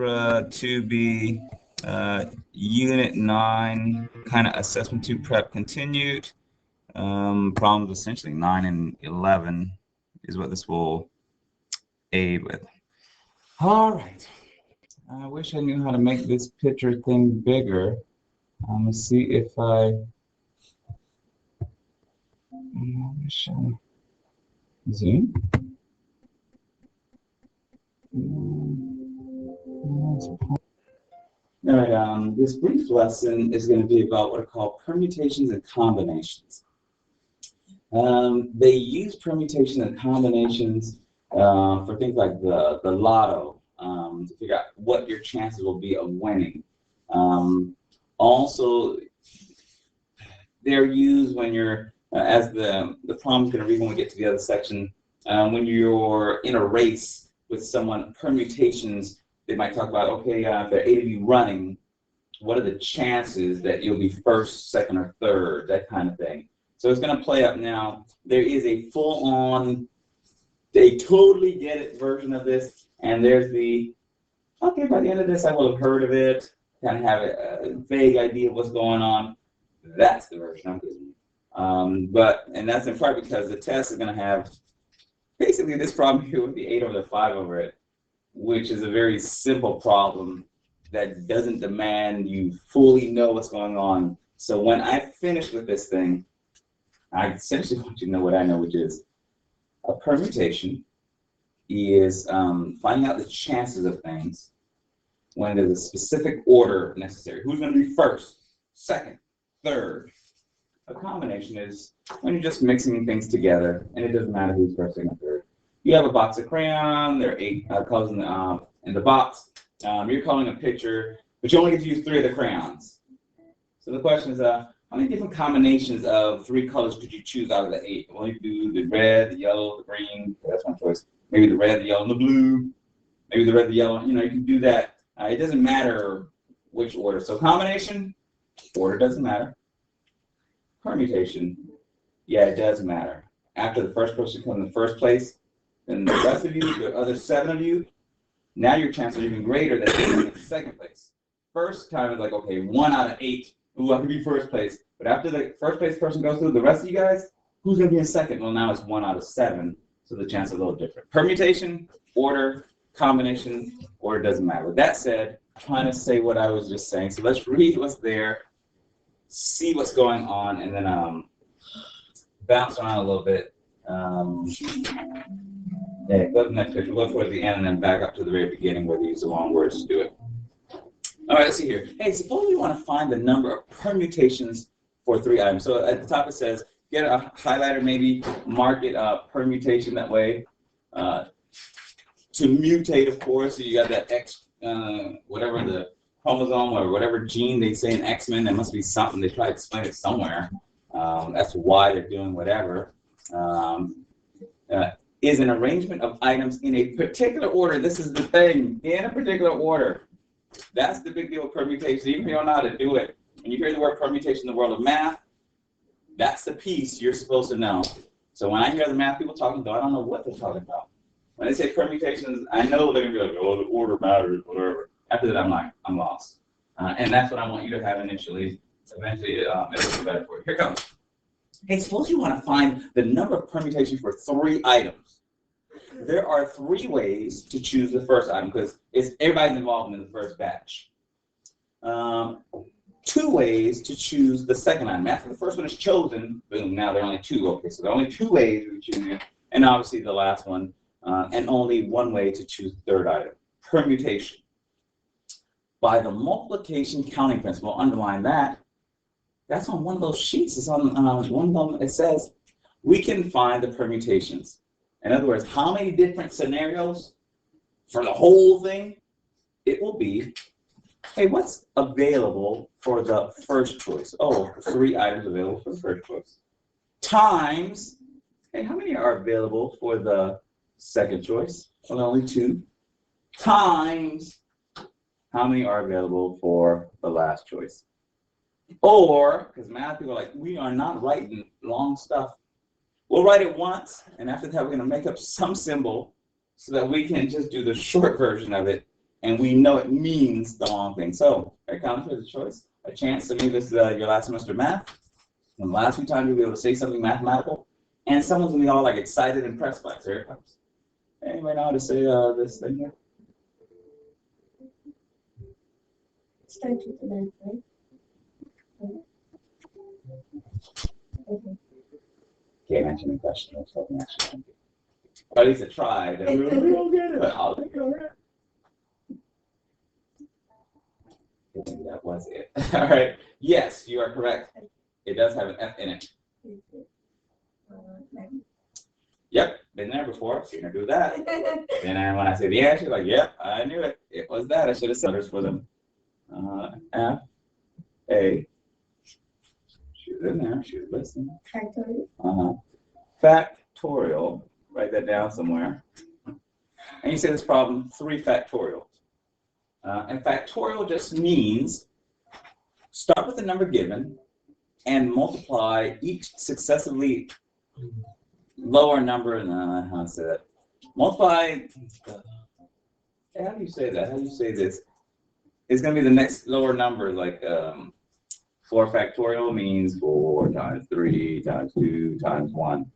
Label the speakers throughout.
Speaker 1: Algebra 2B, Unit 9, kind of Assessment 2 Prep continued. Problems essentially 9 and 11 is what this will aid with. All right. I wish I knew how to make this picture thing bigger. Let's see if I zoom. All right, this brief lesson is going to be about what are called permutations and combinations. They use permutations and combinations for things like the lotto, to figure out what your chances will be of winning. Also, they're used when you're, as the problem's going to read when we get to the other section, when you're in a race with someone, permutations. They might talk about, okay, if there are 8 of you running, what are the chances that you'll be first, second, or third, that kind of thing. So it's going to play up now. There is a full-on, they totally get it version of this, and there's the, okay, by the end of this, I will have heard of it, kind of have a vague idea of what's going on. That's the version I'm giving you. And that's in part because the test is going to have basically this problem here with the 8 over the 5 over it, which is a very simple problem that doesn't demand you fully know what's going on. So when I finish with this thing, I essentially want you to know what I know, which is a permutation is finding out the chances of things when there's a specific order necessary. Who's going to be first, second, third? A combination is when you're just mixing things together, and it doesn't matter who's first, second, third. You have a box of crayon. There are 8 colors in the box. You're coloring a picture, but you only get to use 3 of the crayons. So the question is, how many different combinations of 3 colors could you choose out of the 8? Well, you do the red, the yellow, the green. That's one choice. Maybe the red, the yellow, and the blue. Maybe the red, the yellow. You know, you can do that. It doesn't matter which order. So combination, order doesn't matter. Permutation, yeah, it does matter. After the first person comes in the first place, then the rest of you, the other 7 of you, now your chances are even greater than being in second place. First time is like, okay, 1 out of 8. Ooh, I can be first place. But after the first place person goes through, the rest of you guys, who's going to be in second? Well, now it's 1 out of 7, so the chance is a little different. Permutation, order, combination, order doesn't matter. With that said, I'm trying to say what I was just saying. So let's read what's there, see what's going on, and then bounce around a little bit. Yeah, go to the next picture. We'll go towards the end and then back up to the very beginning where they use the long words to do it. All right, let's see here. Hey, suppose we want to find the number of permutations for 3 items. So at the top it says, get a highlighter, maybe mark it permutation that way. To mutate, of course, so you got that X, whatever the chromosome or whatever gene they say in X-Men, there must be something. They try to explain it somewhere. That's why they're doing whatever. Is an arrangement of items in a particular order. This is the thing, in a particular order. That's the big deal with permutation. Even if you don't know how to do it, when you hear the word permutation in the world of math, that's the piece you're supposed to know. So when I hear the math people talking about, I don't know what they're talking about. When they say permutations, I know they're going to be like, oh, the order matters, whatever. After that, I'm like, I'm lost. And that's what I want you to have initially. Eventually, it'll be better for you. Here it comes. Hey, suppose you want to find the number of permutations for 3 items. There are 3 ways to choose the first item because everybody's involved in the first batch. 2 ways to choose the second item. After the first one is chosen, boom, now there are only 2. Okay, so there are only 2 ways we choose it, and obviously the last one, and only 1 way to choose the third item, permutation. By the multiplication counting principle, underline that. That's on one of those sheets. It's on one of them. It says we can find the permutations. In other words, how many different scenarios for the whole thing? It will be, hey, what's available for the first choice? Oh, 3 items available for the first choice. Times, hey, how many are available for the second choice? Well, only 2. Times, how many are available for the last choice? Or, because math people are like, we are not writing long stuff. We'll write it once, and after that, we're going to make up some symbol so that we can just do the short version of it and we know it means the wrong thing. So, counting for the choice, a chance to maybe this is your last semester of math. And the last few times you'll be able to say something mathematical, and someone's gonna be all like excited and impressed by it. So here it comes. Anybody know how to say this thing here?
Speaker 2: Starts with an F, right? Okay.
Speaker 1: Can't answer any questions. Or at least I tried. We will get it. I'll take it over. Maybe that was it. All right. Yes, you are correct. It does have an F in it. Yep, been there before. Seen her do that. And when I say the answer, like, yep, I knew it. It was that. I should have said it for them. F A. She was in there. She was listening.
Speaker 2: Factorial.
Speaker 1: Factorial. Write that down somewhere. And you say this problem 3 factorial. And factorial just means start with the number given and multiply each successively lower number. How to say that? Multiply. Hey, how do you say that? How do you say this? It's going to be the next lower number, like 4 factorial means 4 times 3 times 2 times 1.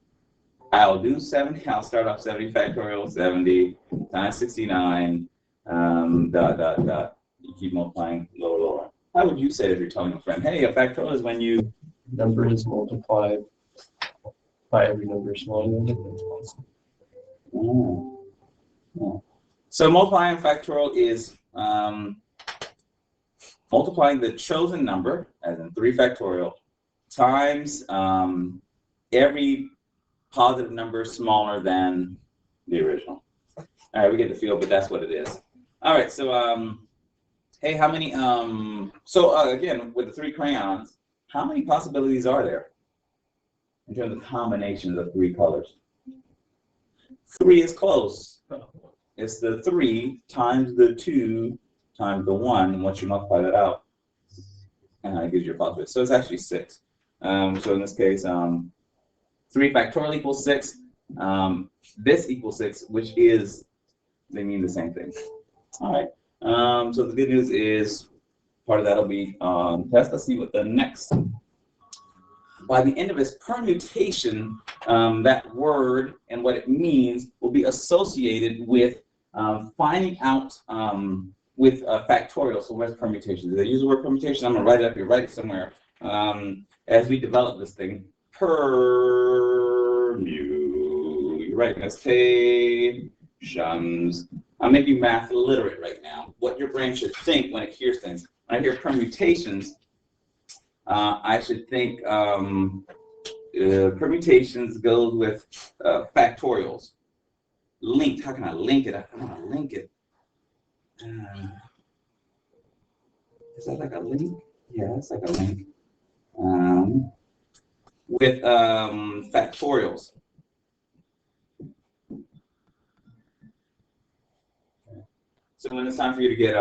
Speaker 1: I'll do 70. I'll start off 70 factorial, 70 times 69, dot. You keep multiplying lower. How would you say it if you're telling a friend, hey, a factorial is when you...
Speaker 3: Number is multiplied by every number smaller than it.
Speaker 1: So multiplying factorial is multiplying the chosen number, as in 3 factorial, times every positive number smaller than the original. All right, we get the feel, but that's what it is. All right, so hey, how many? Again, with the 3 crayons, how many possibilities are there in terms of combinations of 3 colors? 3 is close. It's the 3 times the 2 times the 1, and once you multiply that out, it gives you a possibility. So it's actually 6. So in this case, 3 factorial equals 6. This equals 6, which is, they mean the same thing. All right. So the good news is part of that will be test. Let's see what the next. By the end of its permutation, that word and what it means will be associated with finding out with factorial. So where's permutation? Do they use the word permutation? I'm going to write it up here, write it somewhere. As we develop this thing, you're right, permutations. I may be math illiterate right now. What your brain should think when it hears things. When I hear permutations, I should think permutations goes with factorials. Linked, how can I link it? I want to link it. Is that like a link? Yeah, it's like a link. With factorials. So when it's time for you to get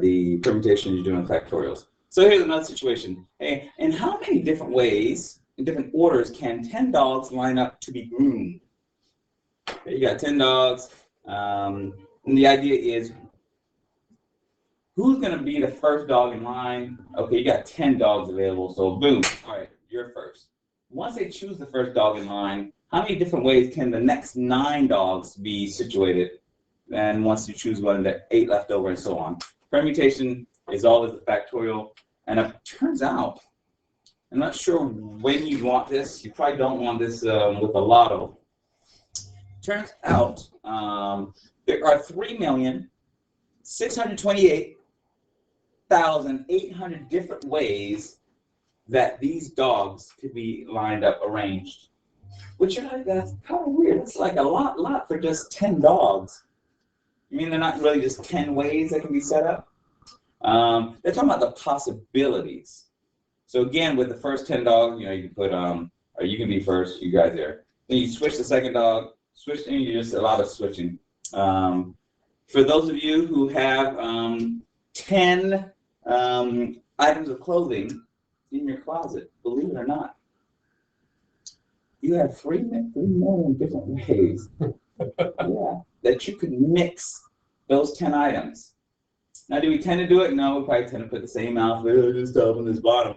Speaker 1: the permutation you're doing factorials. So here's another situation. Hey, in how many different ways, in different orders, can 10 dogs line up to be groomed? Okay, you got 10 dogs, and the idea is who's going to be the first dog in line? Okay, you got 10 dogs available, so boom. All right, you're first. Once they choose the first dog in line, how many different ways can the next 9 dogs be situated? And once you choose one, there are 8 left over, and so on. Permutation is always the factorial, and it turns out, I'm not sure when you want this. You probably don't want this with a lotto. Turns out there are 3,628,800 different ways that these dogs could be lined up, arranged. Which you're like, that's kind of weird. It's like a lot for just 10 dogs. I mean, they're not really just 10 ways that can be set up. They're talking about the possibilities. So again, with the first 10 dogs, you know, you can put, or you can be first, you guys there. Then you switch the second dog, switch, and you just allow the switching. For those of you who have 10 items of clothing in your closet, believe it or not, you have 3 million different ways Yeah, that you could mix those 10 items. Now, do we tend to do it? No, we probably tend to put the same outfit, this top and this bottom.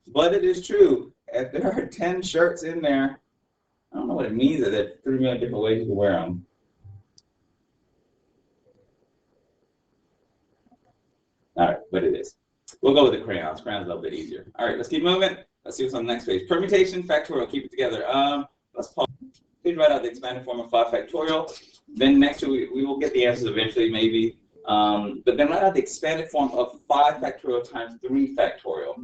Speaker 1: But it is true. If there are 10 shirts in there, I don't know what it means that there are 3 million different ways to wear them. All right, but it is. We'll go with the crayons. Crayons are a little bit easier. All right, let's keep moving. Let's see what's on the next page. Permutation, factorial. Keep it together. Let's pause. Please write out the expanded form of 5 factorial. Then next we will get the answers eventually, maybe. But then write out the expanded form of 5 factorial times 3 factorial.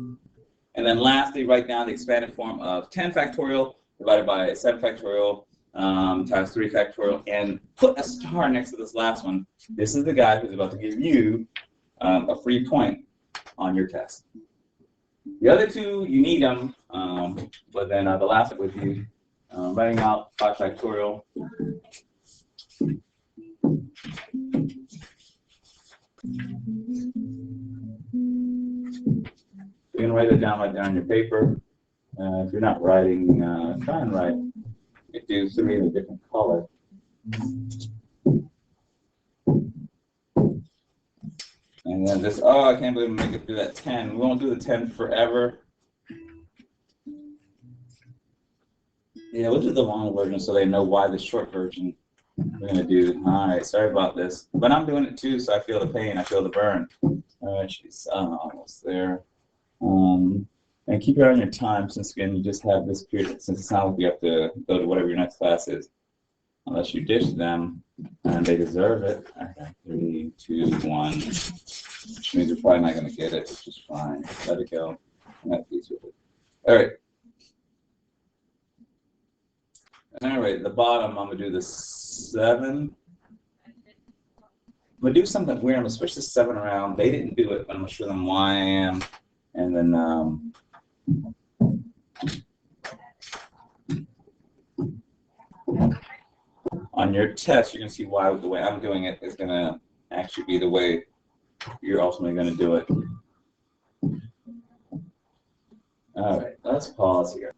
Speaker 1: And then lastly, write down the expanded form of 10 factorial divided by 7 factorial times 3 factorial. And put a star next to this last one. This is the guy who's about to give you a free point on your test. The other two, you need them, but then the last one with you, writing out 5 factorial. You're going to write it down right there on your paper. If you're not writing, try and write. You could do 3 in a different color. And then this, oh, I can't believe we make it through that 10. We won't do the 10 forever. Yeah, we'll do the long version so they know why the short version we're going to do. All right, sorry about this. But I'm doing it too, so I feel the pain, I feel the burn. All right, she's almost there. And keep it on your time, since again, you just have this period, since it's not like you have to go to whatever your next class is. Unless you dish them, and they deserve it. Okay, 3, 2, 1. Which means you're probably not going to get it, which is fine. Let it go. I'm at peace with it. All right. All right, the bottom, I'm going to do the 7. I'm going to do something weird. I'm going to switch the 7 around. They didn't do it, but I'm going to show them why I am. And then, on your test, you're going to see why the way I'm doing it is going to actually be the way you're ultimately going to do it. All right, let's pause here.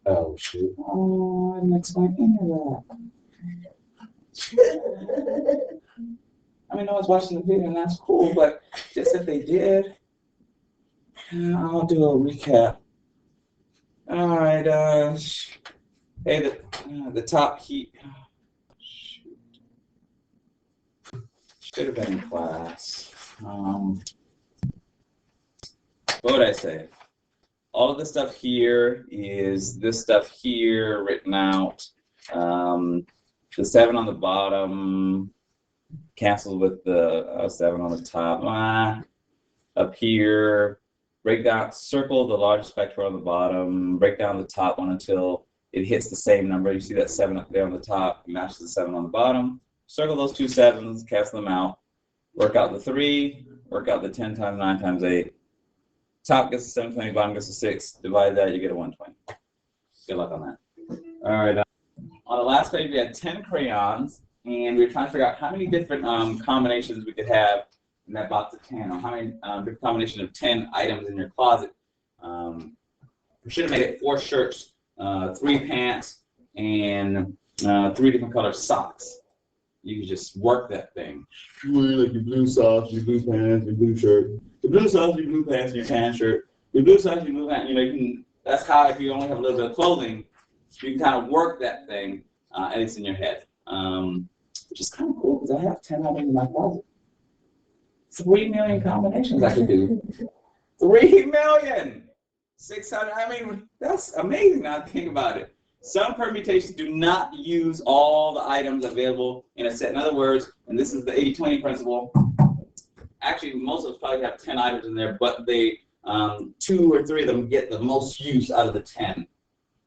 Speaker 1: Oh, shoot. Oh, I didn't explain any of that. I mean, I was watching the video, and that's cool, but just if they did, I'll do a recap. All right, hey, the top heat. Should have been in class. What would I say? All of the stuff here is this stuff here written out. The 7 on the bottom cancels with the 7 on the top. Up here, break down, circle the largest factorial on the bottom, break down the top one until it hits the same number. You see that 7 up there on the top matches the 7 on the bottom. Circle those 2 7s, cancel them out. Work out the 3, work out the 10 times 9 times 8. Top gets a 720, bottom gets a 6. Divide that, you get a 120. Good luck on that. All right. On the last page, we had 10 crayons, and we were trying to figure out how many different combinations we could have in that box of 10, or how many different combinations of 10 items in your closet. We should have made it 4 shirts, 3 pants, and 3 different color socks. You can just work that thing. Like your blue socks, your blue pants, your blue shirt. The blue socks, your blue pants, and your tan shirt. Your blue socks, your blue pants. You know, you can. That's how, if you only have a little bit of clothing, you can kind of work that thing, at least in your head. Which is kind of cool because I have 10 items in my closet. 3 million combinations I could do. 3 million! 600. I mean, that's amazing now to think about it. Some permutations do not use all the items available in a set. In other words, and this is the 80-20 principle, actually most of us probably have 10 items in there, but they 2 or 3 of them get the most use out of the 10.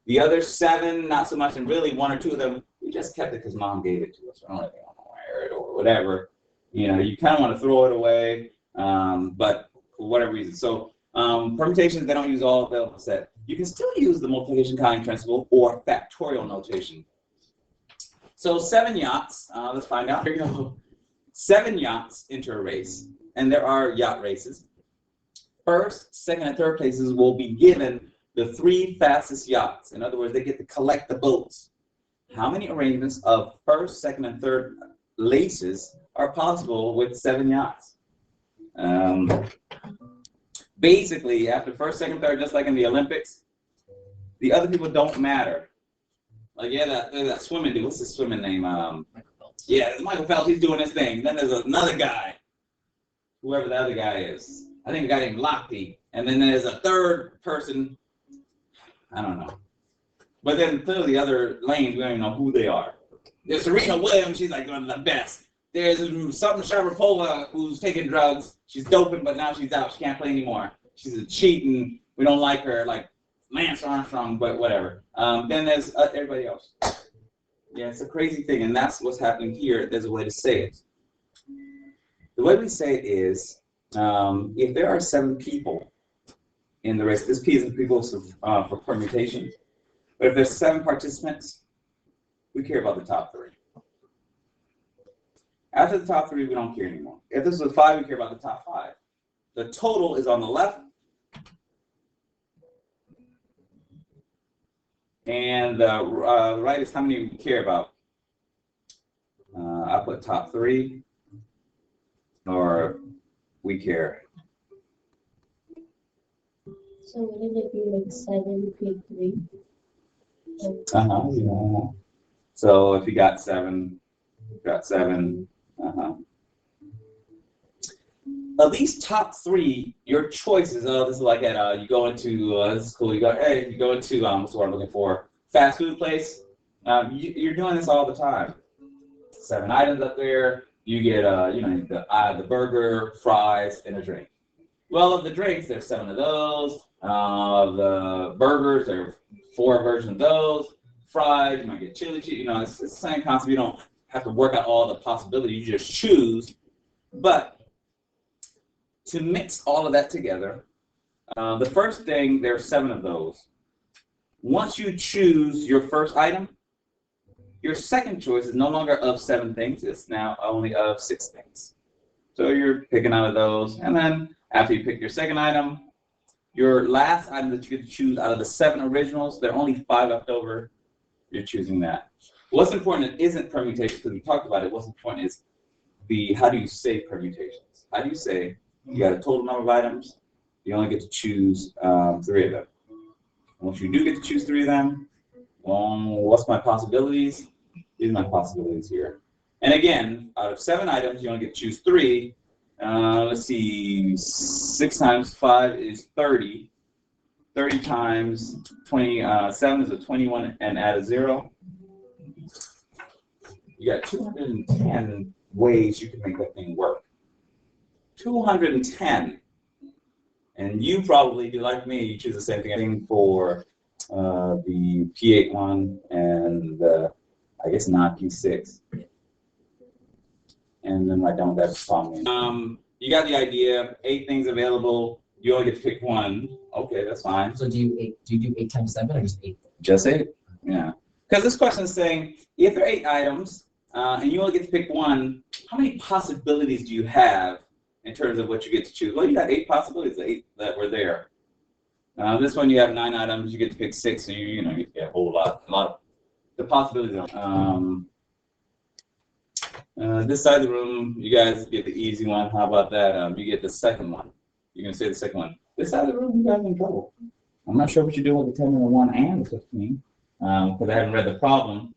Speaker 1: The other 7, not so much, and really 1 or 2 of them, we just kept it because mom gave it to us. I don't really want to wear it or whatever. You know, you kind of want to throw it away, but for whatever reason. So permutations, they don't use all available set. You can still use the multiplication counting principle or factorial notation. So 7 yachts, let's find out. Here we go. 7 yachts enter a race, and there are yacht races. First, second, and third places will be given the 3 fastest yachts. In other words, they get to collect the boats. how many arrangements of first, second, and third laces are possible with 7 yachts? Basically, after first, second, third, just like in the Olympics, the other people don't matter. Like, yeah, that swimming dude, what's his swimming name? Yeah, it's Michael Phelps, he's doing his thing. Then there's another guy, whoever the other guy is. I think a guy named Lochte. And then there's a third person, I don't know. But then clearly the other lanes, we don't even know who they are. There's Serena Williams, she's like one of the best. There's something Sharapova who's taking drugs. She's doping, but now she's out. She can't play anymore. She's a cheating. We don't like her, like Lance Armstrong, but whatever. Then there's everybody else. Yeah, it's a crazy thing, and that's what's happening here. There's a way to say it. The way we say it is, if there are 7 people in the race, this P is people for permutation, but if there's 7 participants, we care about the top 3. After the top 3, we don't care anymore. If this was 5, we care about the top 5. The total is on the left, and the right is how many we care about. I put top 3, or we care.
Speaker 2: So wouldn't it be like 7 pick 3?
Speaker 1: Yeah. So if you got 7, you got 7. Of these top 3, your choices. This is like at you go into this is cool. You go you go into what's the word I'm looking for? Fast food place. You're doing this all the time. 7 items up there. You get the burger, fries, and a drink. Well, of the drinks, there's 7 of those. The burgers, there are 4 versions of those. Fries, you might get chili cheese. It's the same concept. You don't have to work out all the possibilities. You just choose. But to mix all of that together, the first thing, there are 7 of those. Once you choose your first item, your second choice is no longer of 7 things. It's now only of 6 things. So you're picking out of those. And then after you pick your second item, your last item that you get to choose out of the 7 originals, there are only 5 left over. You're choosing that. What's important isn't permutation, because we talked about it. What's important is how do you say permutations? How do you say you got a total number of items, you only get to choose 3 of them. Once you do get to choose 3 of them, what's my possibilities? These are my possibilities here. And again, out of 7 items, you only get to choose 3. Let's see, 6 times 5 is 30. 30 times 27 is a 21 and add a 0. You got 210 ways you can make that thing work. 210. And you probably, do like me, you choose the same thing for the P8 one and I guess not P6. And then write down that problem. You got the idea. 8 things available. You only get to pick 1. Okay, that's fine.
Speaker 4: So do you do 8 times 7 or just 8?
Speaker 1: Just 8. Yeah. Because this question is saying, if there are 8 items and you only get to pick 1, how many possibilities do you have in terms of what you get to choose? Well, you got 8 possibilities, 8 that were there. This one you have 9 items, you get to pick 6, so you get a whole lot of the possibilities. This side of the room, you guys get the easy one. How about that? You get the second one. You're gonna say the second one. This side of the room, you guys are in trouble. I'm not sure what you're doing with the 10 and the 1 and the 15, because I haven't read the problem.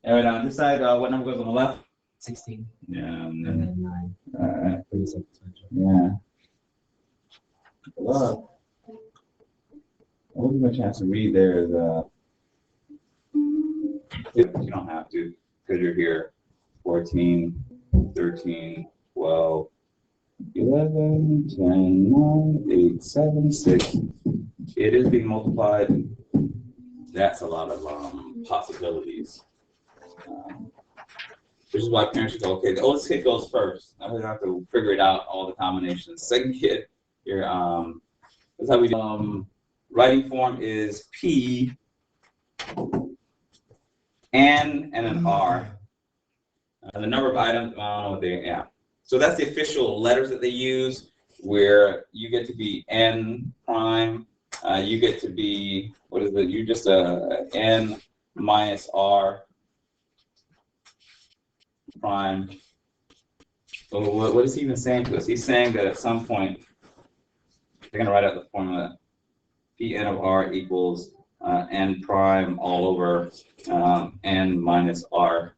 Speaker 1: And on this side, what number goes on the left?
Speaker 4: 16.
Speaker 1: Yeah.
Speaker 4: And then 9.
Speaker 1: All right. Yeah. Well, I wasn't going to chance to read there. You don't have to, because you're here. 14, 13, 12, 11, 10, 9, 8, 7, 6. It is being multiplied. That's a lot of possibilities. Which is why parents should go, okay, the oldest kid goes first. I don't have to figure it out, all the combinations. Second kid, here, that's how we do. Writing form is P, N, and an R. The number of items, So that's the official letters that they use, where you get to be N prime, you get to be, what is it? You just N minus R prime. So what is he even saying to us? He's saying that at some point, they're going to write out the formula. Pn of R equals n prime all over n minus R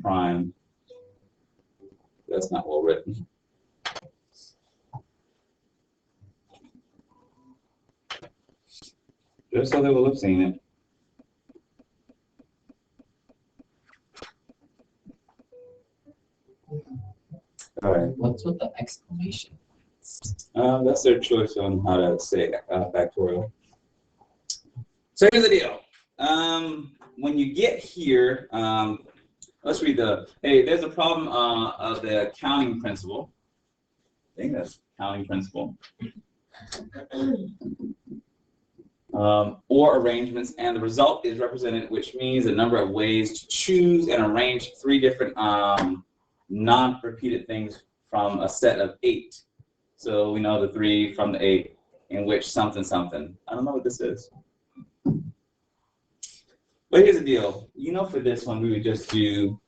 Speaker 1: prime. That's not well written. Just so they will have seen it. All right.
Speaker 4: What's with the exclamation?
Speaker 1: That's their choice on how to say factorial. So here's the deal. When you get here, let's read hey, there's a problem of the counting principle. I think that's counting principle. Or arrangements, and the result is represented, which means a number of ways to choose and arrange 3 different non-repeated things from a set of 8. So we know the 3 from the 8 in which something something. I don't know what this is. But here's the deal. You know, for this one, we would just do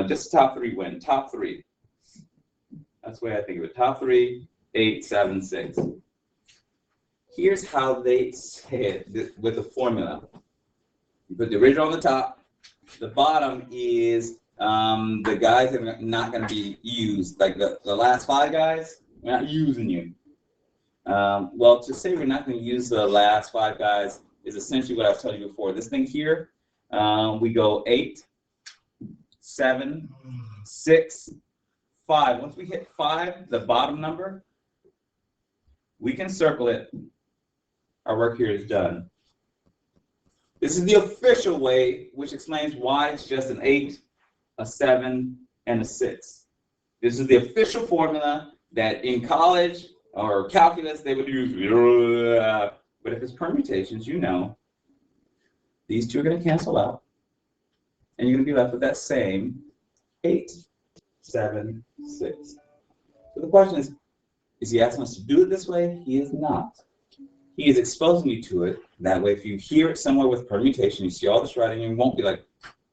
Speaker 1: just top 3 win. Top 3. That's the way I think of it. Top 3, 8, 7, 6. Here's how they say it with the formula. You put the original on the top. The bottom is the guys that are not going to be used. Like the last 5 guys, we're not using you. Well, to say we're not going to use the last 5 guys is essentially what I was telling you before. This thing here, we go 8, 7, 6, 5. Once we hit 5, the bottom number, we can circle it. Our work here is done. This is the official way, which explains why it's just an 8, a 7, and a 6. This is the official formula that in college or calculus they would use. But if it's permutations, you know, these 2 are going to cancel out. And you're going to be left with that same 8, 7, 6. So the question is he asking us to do it this way? He is not. He is exposing you to it. That way, if you hear it somewhere with permutation, you see all this writing, you won't be like,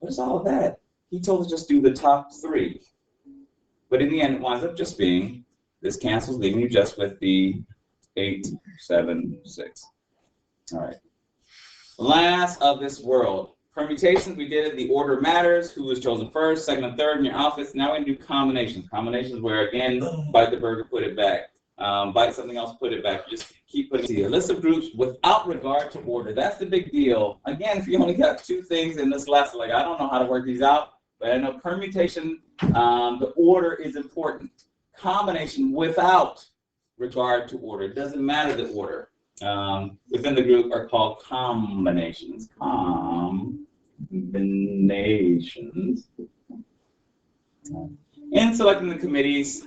Speaker 1: what is all of that? He told us just do the top 3. But in the end, it winds up just being, this cancels, leaving you just with the 8, 7, 6. All right. Last of this world. Permutations, we did it. The order matters. Who was chosen first, second, and third in your outfits. Now we do combinations. Combinations where, again, bite the burger, put it back. Bite something else, put it back. Just keep putting it. A list of groups without regard to order. That's the big deal. Again, if you only got 2 things in this lesson, like I don't know how to work these out, but I know permutation, the order is important. Combination without regard to order. It doesn't matter the order. Within the group are called combinations. Combinations. In selecting the committees,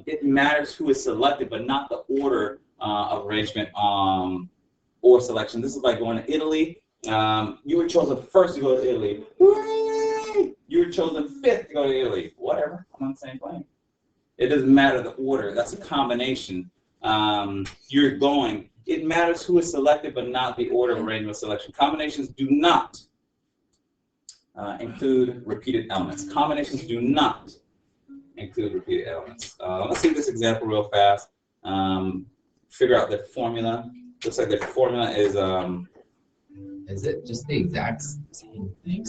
Speaker 1: it matters who is selected, but not the order of arrangement or selection. This is like going to Italy. You were chosen first to go to Italy. You were chosen 5th to go to Italy. Whatever, I'm on the same plane. It doesn't matter the order. That's a combination. You're going. It matters who is selected, but not the order of arrangement selection. Combinations do not include repeated elements. Combinations do not include repeated elements. Let's see this example real fast. Figure out the formula. Looks like the formula is.
Speaker 4: Is it just the exact same thing?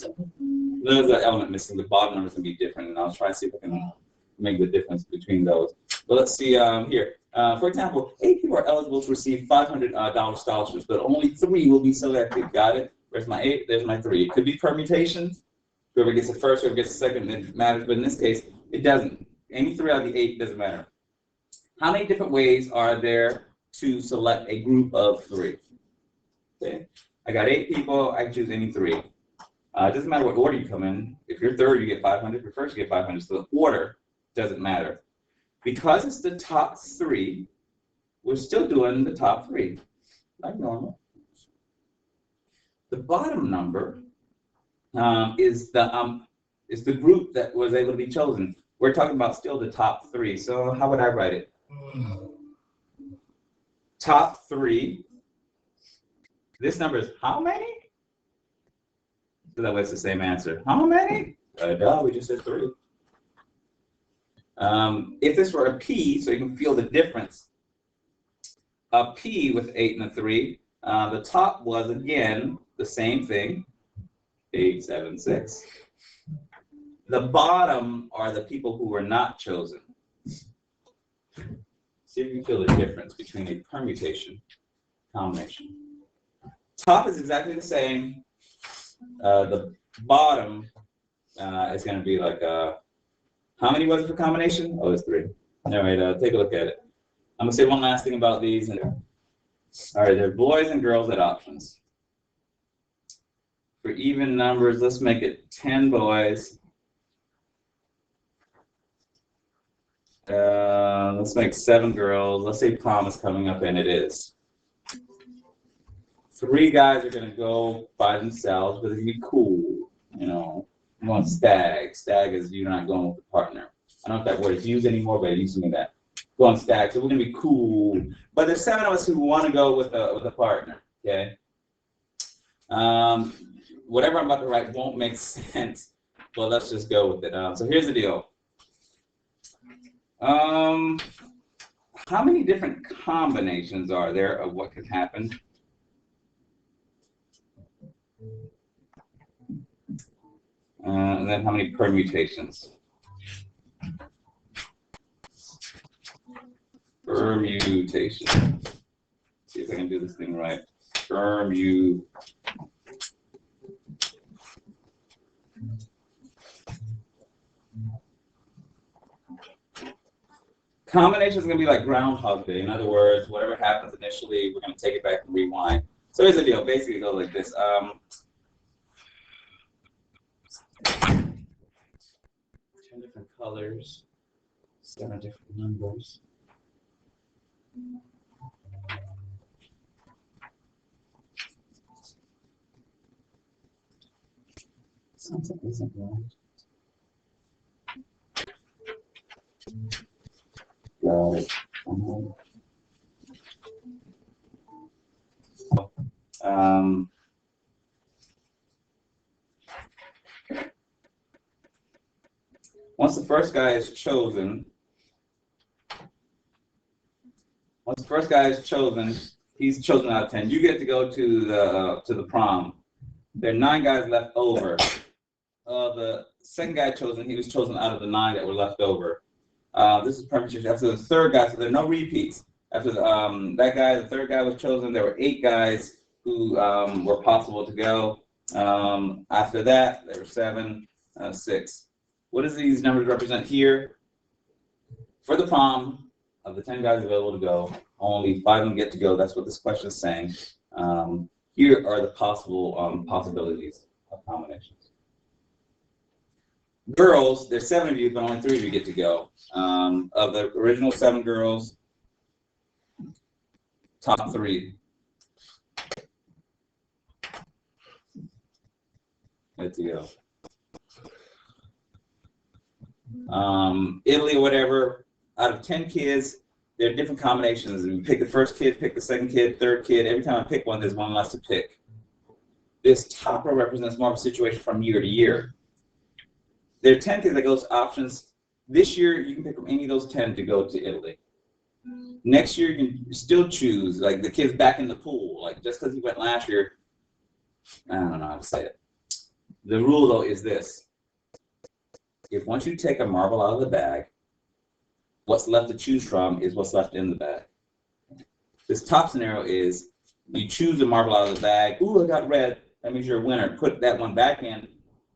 Speaker 1: There's an element missing. The bottom numbers can be different, and I'll try to see if I can make the difference between those. But let's see here. For example, 8 people are eligible to receive $500 scholarships, but only 3 will be selected. Got it? Where's my 8? There's my 3. It could be permutations. Whoever gets it first, whoever gets it second, it matters. But in this case, it doesn't. Any 3 out of the 8 doesn't matter. How many different ways are there to select a group of 3? Okay. I got 8 people. I can choose any 3. It doesn't matter what order you come in. If you're third, you get 500. If you're first, you get 500. So the order doesn't matter. Because it's the top 3, we're still doing the top 3, like normal. The bottom number is the group that was able to be chosen. We're talking about still the top 3. So how would I write it? Top 3 This number is how many? So that way it's the same answer. How many? Duh, we just said 3. If this were a P, so you can feel the difference, a P with 8 and a 3, the top was, again, the same thing, 8, 7, 6. The bottom are the people who were not chosen. See if you can feel the difference between a permutation combination. Top is exactly the same. The bottom is going to be like, how many was it for combination? Oh, it's 3. All right, take a look at it. I'm going to say one last thing about these. All right, there are boys and girls at options. For even numbers, let's make it 10 boys. Let's make 7 girls. Let's say prom is coming up, and it is. 3 guys are going to go by themselves, but it'd be cool. You know, you want stag. Stag is you're not going with a partner. I don't know if that word is used anymore, but it used to mean that. Go on stag. So we're going to be cool. But there's 7 of us who want to go with a partner. Okay. Whatever I'm about to write won't make sense, but let's just go with it. So here's the deal. How many different combinations are there of what could happen? And then how many permutations? Permutation. See if I can do this thing right. Combination is going to be like Groundhog Day. In other words, whatever happens initially, we're going to take it back and rewind. So here's the deal. Basically, it goes like this. 10 different colors, 7 different numbers. Sounds like this isn't right. Got it. Once the first guy is chosen, he's chosen out of 10. You get to go to the prom. There are 9 guys left over. The second guy chosen, he was chosen out of the 9 that were left over. This is permutation. After the third guy, so there are no repeats. After that guy, the third guy was chosen, there were 8 guys who were possible to go. After that, there were 7, 6. What does these numbers represent here? For the prom, of the 10 guys available to go, only 5 of them get to go. That's what this question is saying. Here are the possible possibilities of combinations. Girls, there's 7 of you, but only 3 of you get to go. Of the original 7 girls, top 3 get to go. Italy or whatever, out of 10 kids, there are different combinations. You pick the first kid, pick the second kid, third kid. Every time I pick one, there's one less to pick. This top row represents more of a situation from year to year. There are 10 kids that goes to options. This year, you can pick from any of those 10 to go to Italy. Next year, you can still choose, like the kid's back in the pool. Like just because he went last year, I don't know how to say it. The rule, though, is this. If once you take a marble out of the bag, what's left to choose from is what's left in the bag. This top scenario is you choose a marble out of the bag. Ooh, I got red. That means you're a winner. Put that one back in.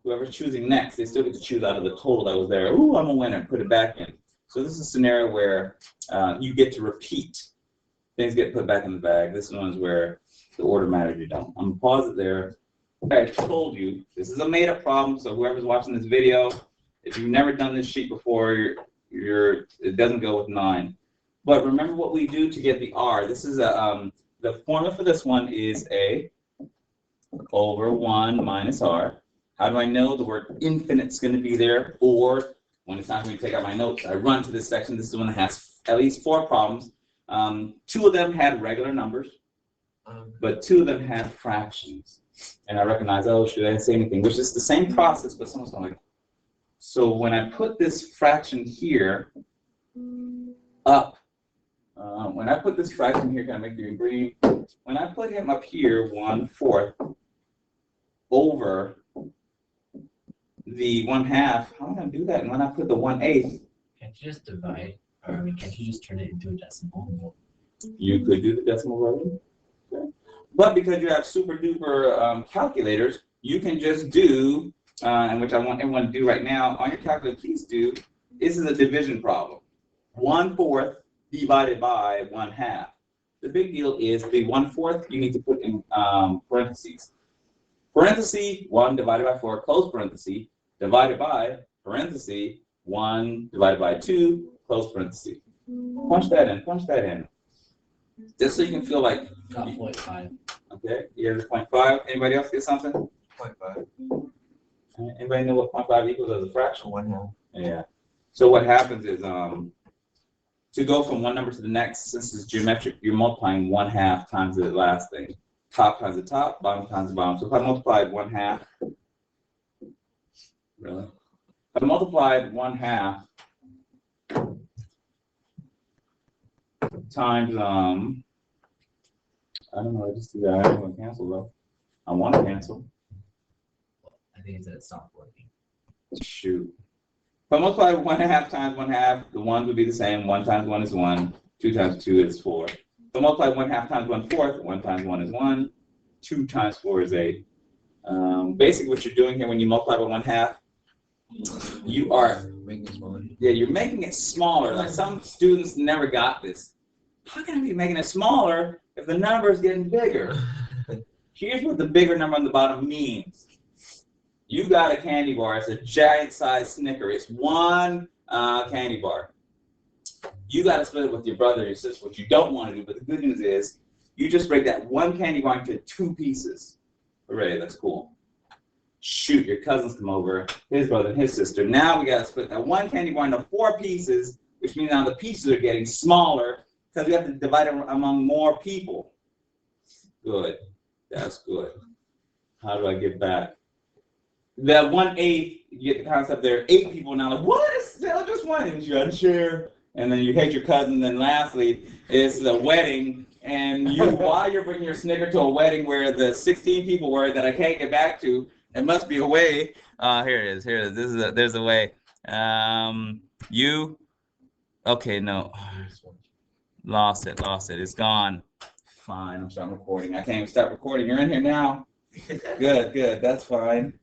Speaker 1: Whoever's choosing next, they still get to choose out of the total that was there. Ooh, I'm a winner. Put it back in. So this is a scenario where you get to repeat. Things get put back in the bag. This one is where the order matters. You don't. I'm going to pause it there. I told you, this is a made-up problem, so whoever's watching this video, if you've never done this sheet before, it doesn't go with 9. But remember what we do to get the R. This is the formula for this one is A over 1 minus R. How do I know the word infinite's going to be there? Or when it's time for me to take out my notes, I run to this section. This is the one that has at least 4 problems. 2 of them had regular numbers. but 2 of them have fractions. And I recognize, oh, should I say anything? Which is the same process, but someone's going, so when I put this fraction here up, when I put this fraction here, can I make you green? When I put him up here, 1/4 over the 1/2, how am I going to do that? And when I put the 1/8,
Speaker 4: Can't you just divide, or I mean, can't you just turn it into a decimal?
Speaker 1: you could do the decimal version. Okay. But because you have super duper calculators, you can just do, and which I want everyone to do right now, on your calculator, please do, this is a division problem. 1/4 divided by 1/2. The big deal is the 1/4 you need to put in parentheses. Parenthesis 1 divided by 4, close parenthesis, divided by parenthesis 1 divided by 2, close parenthesis. Punch that in. Just so you can feel like.
Speaker 4: Got 0.5.
Speaker 1: Okay, here's 0.5. Anybody else get something?
Speaker 3: 0.5.
Speaker 1: Anybody know what 0.5 equals as a fraction?
Speaker 3: 1/2.
Speaker 1: Yeah. So what happens is, to go from one number to the next, since it's geometric, you're multiplying 1/2 times the last thing. Top times the top, bottom times the bottom. So if I multiplied 1/2, really? If I multiplied 1/2 times, I don't know, I just do that. I don't want to cancel though. I want to cancel.
Speaker 4: I think it's that it stopped working.
Speaker 1: Shoot. If I multiply 1/2 times 1/2, the ones would be the same. 1 times 1 is 1. 2 times 2 is 4. If I multiply 1/2 times 1/4, 1 times 1 is 1. 2 times 4 is 8. Basically, what you're doing here when you multiply by 1/2, you are
Speaker 3: Making it smaller.
Speaker 1: yeah, you're making it smaller. Like some students never got this. How can I be making it smaller if the number is getting bigger? Here's what the bigger number on the bottom means. You got a candy bar. It's a giant size Snicker. It's 1 candy bar. You got to split it with your brother or your sister, which you don't want to do. But the good news is, you just break that 1 candy bar into 2 pieces. Hooray, that's cool. Shoot, your cousins come over, his brother and his sister. Now we got to split that 1 candy bar into 4 pieces, which means now the pieces are getting smaller because we have to divide it among more people. Good. That's good. How do I get back? The 1/8, you get the concept there. 8 people now like, what? It's still just 1. And you unshare. And then you hate your cousin. Then lastly, it's the wedding. And you, while you're bringing your Snicker to a wedding where the 16 people were that I can't get back to, it must be a way. Here it is. There's a way. Okay, no. Lost it. It's gone. Fine, I'm starting recording. I can't even start recording. You're in here now. Good. That's fine.